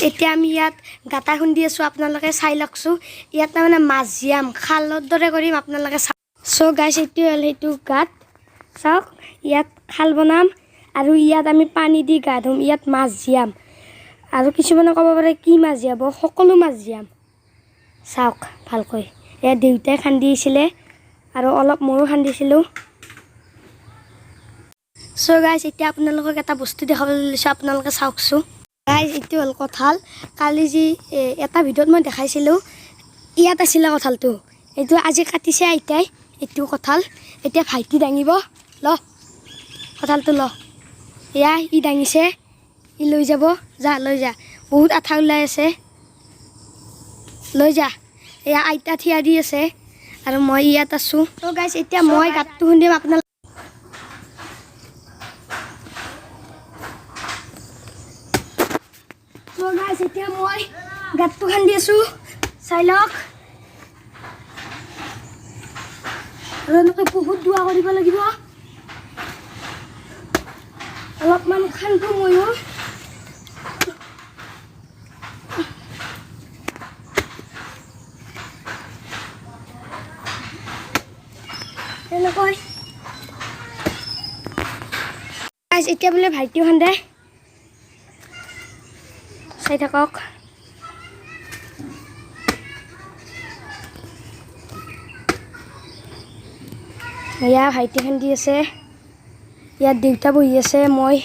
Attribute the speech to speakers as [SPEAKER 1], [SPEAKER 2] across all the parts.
[SPEAKER 1] এতিয়া আমি ইয়াত গাঁতা খুন্দি আছোঁ, আপোনালোকে চাই লওকচোন। ইয়াত তাৰমানে মাছ জীয়াম, খালৰ দৰে কৰিম, আপোনালোকে চাওক। চ' গাইছ, এইটো হ'ল সেইটো গাঁত, চাওক। ইয়াত খাল বনাম আৰু ইয়াত আমি পানী দি গা ধুম, ইয়াত মাছ জীয়াম। আৰু কিছুমানে ক'ব পাৰে কি মাছ জীয়াব, সকলো মাছ জীয়াম। চাওক ভালকৈ, এয়া দেউতাই খান্দিছিলে আৰু অলপ ময়ো খান্দিছিলোঁ। চ' গাইছ, এতিয়া আপোনালোকক এটা বস্তু দেখাবলৈ লৈছোঁ, আপোনালোকে চাওকচোন। গাইছ, এইটো হ'ল কঁঠাল। কালি যি এটা ভিডিঅ'ত মই দেখাইছিলোঁ, ইয়াত আছিলে কঁঠালটো। এইটো আজি কাটিছে আইতাই, এইটো কঁঠাল। এতিয়া ভাইটি দাঙিব, ল কঁঠালটো ল। এয়া ই দাঙিছে, ই লৈ যাব, যা লৈ যা। বহুত আঠা ওলাই আছে, লৈ যা। এয়া আইতা থিয়া দি আছে আৰু মই ইয়াত আছোঁ। ত' গাইছ, এতিয়া মই গাঁতটো খুন্দিম, আপোনালোকে এতিয়া মই গাঁতটো খান্দি আছোঁ, চাই লওক। আৰু এনেকৈ বহুত দোৱা কৰিব লাগিব, অলপমান খান্দো ময়ো। এনেকৈ এতিয়া বোলে ভাইটিও খান্দে, চাই থাকক। এয়া ভাইটি খান্দি আছে, ইয়াত দেউতা বহি আছে, মই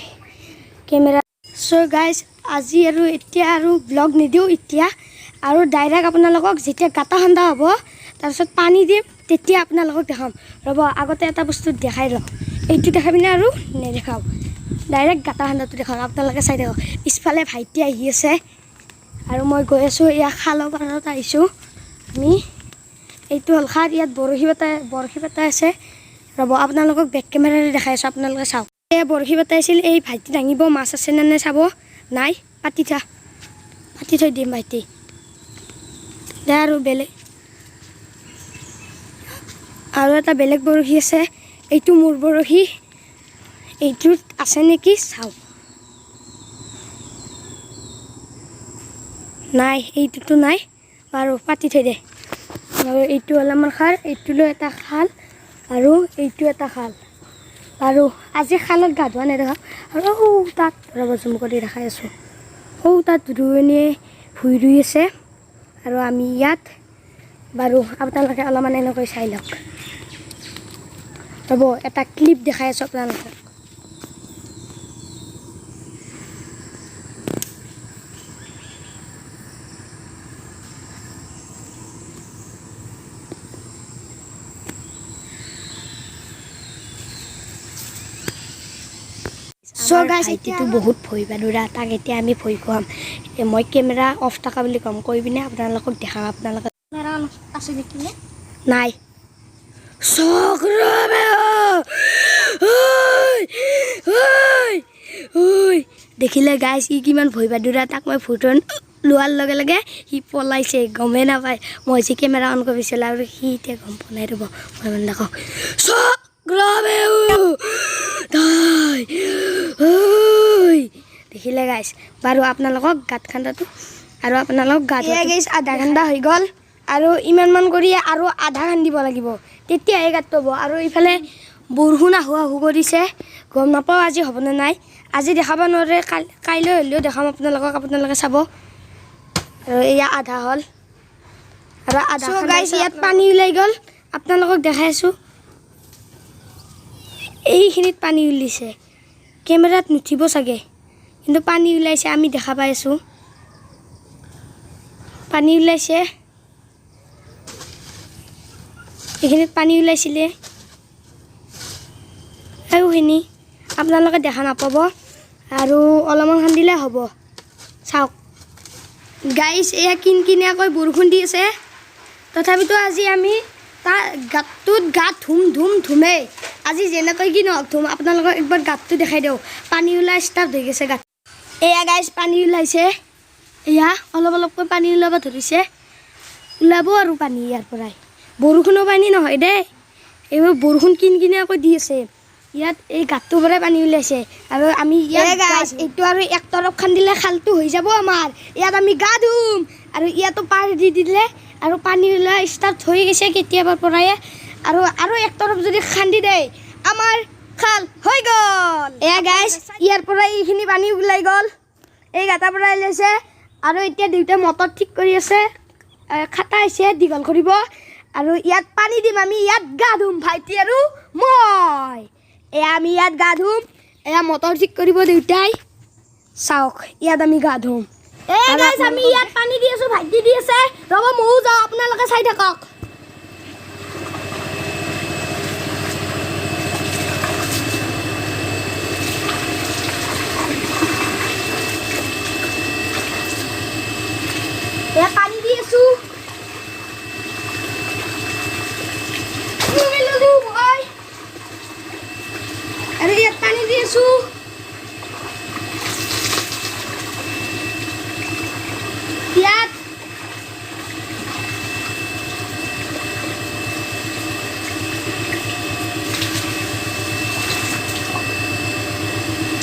[SPEAKER 1] কেমেৰা। চ' গাইজ, আজি আৰু এতিয়া আৰু ব্লগ নিদিওঁ এতিয়া, আৰু ডাইৰেক্ট আপোনালোকক যেতিয়া গাঁতা খান্দা হ'ব, তাৰপিছত পানী দিম, তেতিয়া আপোনালোকক দেখাম। ৰ'ব, আগতে এটা বস্তু দেখাই লওক। এইটো দেখাই পিনে আৰু নেদেখাওঁ, ডাইৰেক্ট গাঁতা খান্দাটো দেখাওঁ, আপোনালোকে চাই থাকক। পিছফালে ভাইটি আহি আছে আৰু মই গৈ আছোঁ, এয়া খালৰ পাৰত আহিছোঁ আমি। এইটো হ'ল খাল, ইয়াত বৰশী পাতা আছে। ৰ'ব, আপোনালোকক বেক কেমেৰাৰে দেখাই আছোঁ, আপোনালোকে চাওক। এয়া বৰশী পাতাইছিল, এই ভাইটি দাঙিব, মাছ আছে নে নাই চাব। নাই, পাতি থৈ দিম ভাইটি। দে আৰু বেলেগ, আৰু এটা বেলেগ বৰশী আছে, এইটো মোৰ বৰশী, এইটোত আছে নেকি চাওক। নাই, এইটোতো নাই, বাৰু পাতি থৈ দে। আৰু এইটো হ'ল আমাৰ খাল, এইটোলৈ এটা খাল আৰু এইটো এটা খাল। আৰু আজি খালত গা ধোৱা নেদেখাওঁ। আৰু তাত ৰ'ব, জুম কৰি দেখাই আছোঁ, তাত ৰোৱনীয়ে ভুই ৰুই আছে আৰু আমি ইয়াত। বাৰু আপোনালোকে অলপমান এনেকৈ চাই লওক। ৰ'ব, এটা ক্লিপ দেখাই আছোঁ আপোনালোকক। চ' গাইছ, এতিয়াতো বহুত ভয় বাদুৰা, তাক এতিয়া আমি ভয় খুৱাম। মই কেমেৰা অফ থকা বুলি ক'ম, কৈ পিনে আপোনালোকক দেখাম। আপোনালোকে আছে নেকি? নাই। দেখিলে গাইছ, ই কিমান ভয় বাদুৰা, তাক মই ফটো লোৱাৰ লগে লগে সি পলাইছে, গমেই নাপায় মই যে কেমেৰা অন কৰিছিলোঁ। আৰু সি এতিয়া গম পোৱা নাই, ৰ'ব মই মানে দেখাওঁ। দেখিলে গাইছ। বাৰু আপোনালোকক গাঁত খান্দাটো আৰু আপোনালোকক গাঁত গাইছ আধা খান্দা হৈ গ'ল, আৰু ইমানমান কৰি আৰু আধা খান্দিব লাগিব, তেতিয়াহে গাঁতটো হ'ব। আৰু ইফালে বৰষুণ আহোঁ আহোঁ কৰিছে, গম নাপাওঁ আজি হ'বনে নাই। আজি দেখাব নোৱাৰে, কাইলৈ হ'লেও দেখাম আপোনালোকক, আপোনালোকে চাব। আৰু এয়া আধা হ'ল, আৰু আধা গাইছ, ইয়াত পানী ওলাই গ'ল, আপোনালোকক দেখাই আছোঁ। এইখিনিত পানী ওলাইছে, কেমেৰাত নুঠিব চাগে, কিন্তু পানী ওলাইছে, আমি দেখা পাই আছোঁ পানী ওলাইছে। এইখিনিত পানী ওলাইছিলে, সেইখিনি আপোনালোকে দেখা নাপাব, আৰু অলপমান খান্দিলে হ'ব। চাওক গাইছ, এয়া কিনকিনীয়াকৈ বৰষুণ দি আছে, তথাপিতো আজি আমি তাৰ গাঁতটোত ধুমেই। আজি যেনেকৈ কি নহওক ধুম। আপোনালোকক একবাৰ গাঁতটো দেখাই দিওঁ, পানী ওলাই ষ্টাৰ্ট হৈ গৈছে গাঁত। এয়া গাইছ, পানী ওলাইছে, এয়া অলপ অলপকৈ পানী ওলাব ধৰিছে, ওলাব আৰু পানী ইয়াৰ পৰাই। বৰষুণৰ পানী নহয় দেই, এইবাৰ বৰষুণ কিনকিনীয়াকৈ দি আছে। ইয়াত এই গাঁতটোৰ পৰাই পানী ওলাইছে আৰু আমি এইটো আৰু এক তৰফ খান্দিলে খালটো হৈ যাব আমাৰ ইয়াত আমি গা ধুম আৰু ইয়াতো পাৰ দি দিলে আৰু পানী ওলোৱা ষ্টাৰ্ট হৈ গৈছে কেতিয়াবাৰ পৰাই আৰু এক তৰফ যদি খান্দি দেই আমাৰ খাল হৈ গ'ল এয়া গাইছ ইয়াৰ পৰা এইখিনি পানী ওলাই গ'ল এই গাঁতাৰ পৰা ওলাইছে আৰু এতিয়া দেউতাই মটৰ ঠিক কৰি আছে খাটা হৈছে দীঘল কৰিব আৰু ইয়াত পানী দিম আমি ইয়াত গা ধুম ভাইটি আৰু মই এয়া আমি ইয়াত গা ধুম এয়া মটৰ ঠিক কৰিব দেউতাই চাওক ইয়াত আমি গা ধুম আমি ইয়াত পানী দি আছো ভাইটি দি আছে ৰ'ব ময়ো যাওঁ আপোনালোকে চাই থাকক এয়া পানী দি আছো আৰু ইয়াত পানী দি আছো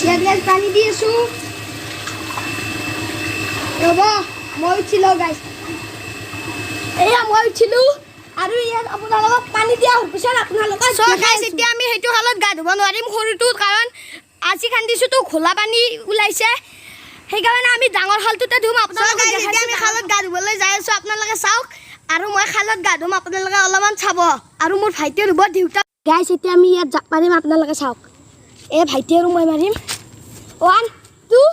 [SPEAKER 1] ইয়াত পানী দি আছো ৰ'ব মই উঠিলোঁ গাইছ এয়া মই উঠিলোঁ আৰু ইয়াত আপোনালোকক পানী দিয়া হোৱাৰ পিছত আপোনালোকে গাইছ এতিয়া আমি সেইটো খালত গা ধুব নোৱাৰিম সৰুটো কাৰণ আজি খান্দিছোঁতো ঘোলা পানী ওলাইছে সেইকাৰণে আমি ডাঙৰ খালটোতে ধুম আপোনালোকে আমি খালত গা ধুবলৈ যাই আছোঁ আপোনালোকে চাওক আৰু মই খালত গা ধুম আপোনালোকে অলপমান চাব আৰু মোৰ ভাইটিয়ে ধুব দেউতা গাইছ এতিয়া আমি ইয়াত জাপ মাৰিম আপোনালোকে চাওক এই ভাইটি আৰু মই মাৰিম 1 2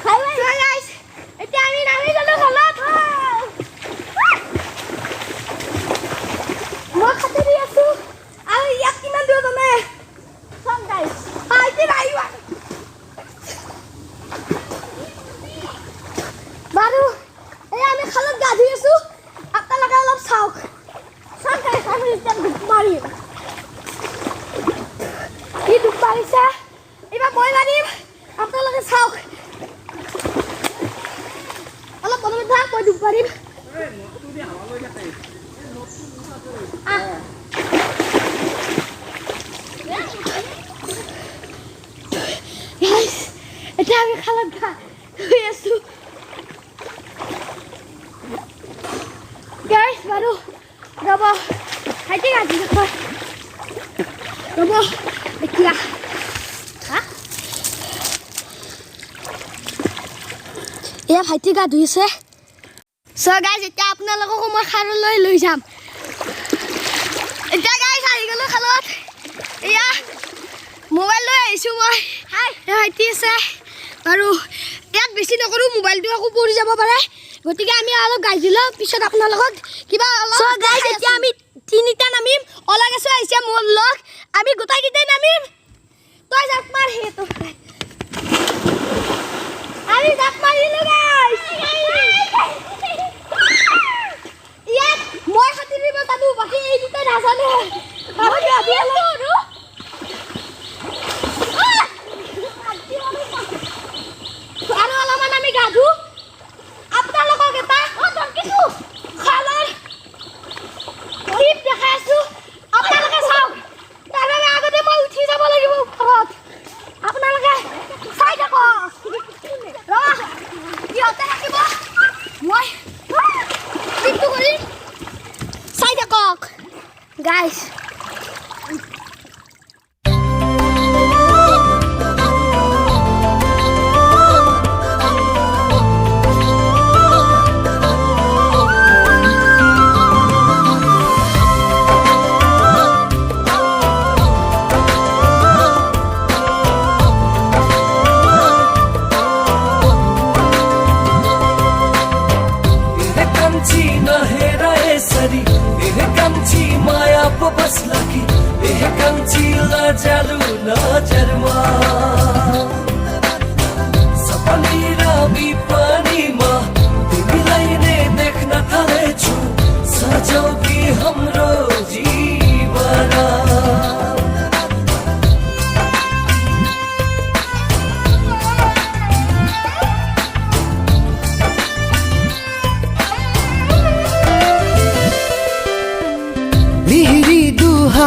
[SPEAKER 1] 3 এতিয়া আমি নামি গ'লো খালত মই খাতে দি আছোঁ আৰু ইয়াত কিমান দূৰ তুমি চাওক গাইছ ভাইটি আহিবা বাৰু এই আমি খালত গা ধুই আছোঁ আপোনালোকে অলপ চাওক চাওক গাইছ আমি এতিয়া ডুব মাৰিম কি ডুব মাৰিছে এইবাৰ মই মাৰিম আপোনালোকে চাওক অলপ প্ৰথমে থাক মই ডুব মাৰিম এতিয়া আমি খালত গা ধুই আছোঁ গাইছ বাৰু ৰ'ব ভাইটি গা ধুই ৰ'ব এতিয়া এয়া ভাইটি গা ধুইছে চ' গাইছ এতিয়া আপোনালোককো মই খাললৈ লৈ যাম এতিয়া গাইছ আহি গ'লোঁ খালত এয়া মোবাইল লৈ আহিছোঁ মই ভাইটি আছে বাৰু ইয়াত বেছি নকৰোঁ মোবাইলটো আকৌ পৰি যাব পাৰে গতিকে আমি অলপ গাই দিলোঁ পিছত আপোনালোকক কিবা অলপ গাইছ এতিয়া আমি তিনিটা নামিম অলগ আছোঁ আহিছে মোৰ লগ আমি গোটেইকেইটাই নামিম তই জাপ মাৰ সেইটো আমি জাপ মাৰিলোঁ গাইছ ইয়াত মই সাঁতুৰিব জানো বাকী এই দুটাই নাজানে আৰু অলপমান আমি গা ধুওঁ আপোনালোকক এটা খালৰ টিপ দেখাই আছোঁ আপোনালোকে চাওক তাৰ বাবে আগতে মই উঠি যাব লাগিব ওপৰত আপোনালোকে চাই থাকক ইহঁতে থাকিব মই টিপটো কৰিম চাই থাকক গাইছ
[SPEAKER 2] बसला की कंचीला चालू नजरमा सपनी रामी पानी मा तिमीलाई नै देख्न थालेछु सजौ कि हाम्रो जीवन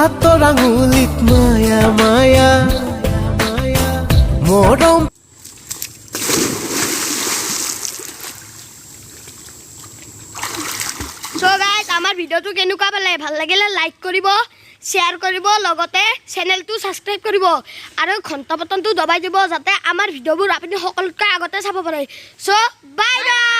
[SPEAKER 2] হাতৰ আঙুলিত মায়া মায়া মৰম
[SPEAKER 1] সো গাইজ আমাৰ ভিডিঅ'টো কেনেকুৱা পালে ভাল লাগিলে লাইক কৰিব শ্বেয়াৰ কৰিব লগতে চেনেলটো ছাবস্ক্ৰাইব কৰিব আৰু ঘণ্টা বটনটো দবাই দিব যাতে আমাৰ ভিডিঅ'বোৰ আপুনি সকলোতকৈ আগতে চাব পাৰে সো বাই বাই